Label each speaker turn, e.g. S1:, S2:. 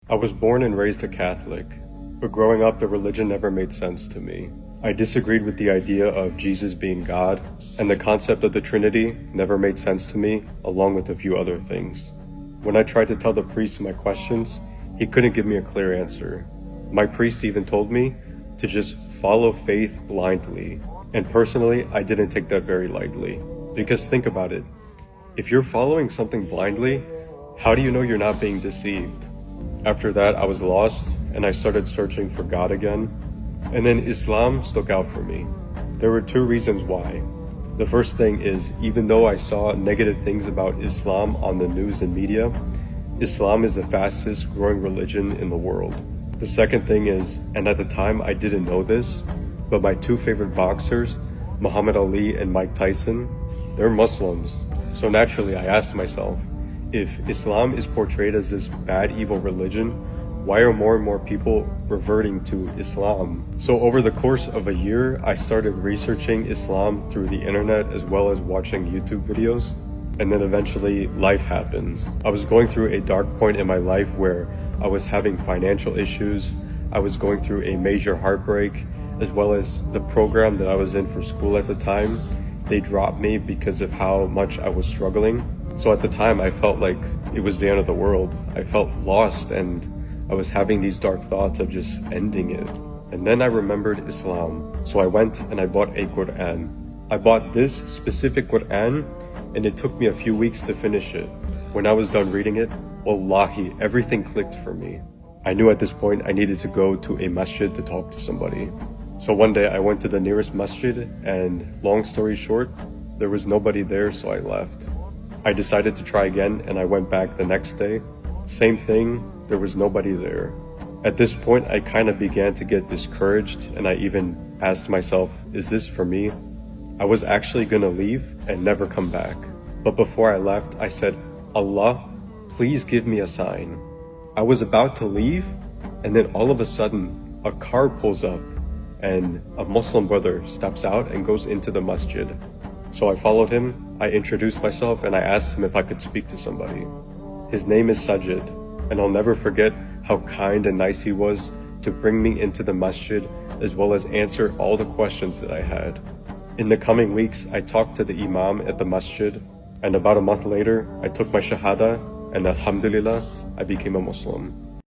S1: I was born and raised a Catholic, but growing up the religion never made sense to me. I disagreed with the idea of Jesus being God, and the concept of the Trinity never made sense to me, along with a few other things. When I tried to tell the priest my questions, he couldn't give me a clear answer. My priest even told me to just follow faith blindly, and personally, I didn't take that very lightly. Because think about it, if you're following something blindly, how do you know you're not being deceived? After that, I was lost, and I started searching for God again. And then Islam stuck out for me. There were two reasons why. The first thing is, even though I saw negative things about Islam on the news and media, Islam is the fastest growing religion in the world. The second thing is, and at the time I didn't know this, but my two favorite boxers, Muhammad Ali and Mike Tyson, they're Muslims. So naturally I asked myself, if Islam is portrayed as this bad, evil religion, why are more and more people reverting to Islam? So over the course of a year, I started researching Islam through the internet as well as watching YouTube videos. And then eventually life happens. I was going through a dark point in my life where I was having financial issues. I was going through a major heartbreak, as well as the program that I was in for school at the time. They dropped me because of how much I was struggling. So at the time I felt like it was the end of the world. I felt lost and I was having these dark thoughts of just ending it. And then I remembered Islam. So I went and I bought a Quran. I bought this specific Quran and it took me a few weeks to finish it. When I was done reading it, wallahi, everything clicked for me. I knew at this point I needed to go to a masjid to talk to somebody. So one day I went to the nearest masjid and long story short, there was nobody there, so I left. I decided to try again and I went back the next day. Same thing, there was nobody there. At this point, I kind of began to get discouraged and I even asked myself, is this for me? I was actually gonna leave and never come back. But before I left, I said, Allah, please give me a sign. I was about to leave and then all of a sudden, a car pulls up and a Muslim brother steps out and goes into the masjid. So I followed him, I introduced myself and I asked him if I could speak to somebody. His name is Sajid, and I'll never forget how kind and nice he was to bring me into the masjid as well as answer all the questions that I had. In the coming weeks, I talked to the imam at the masjid, and about a month later, I took my shahada and alhamdulillah, I became a Muslim.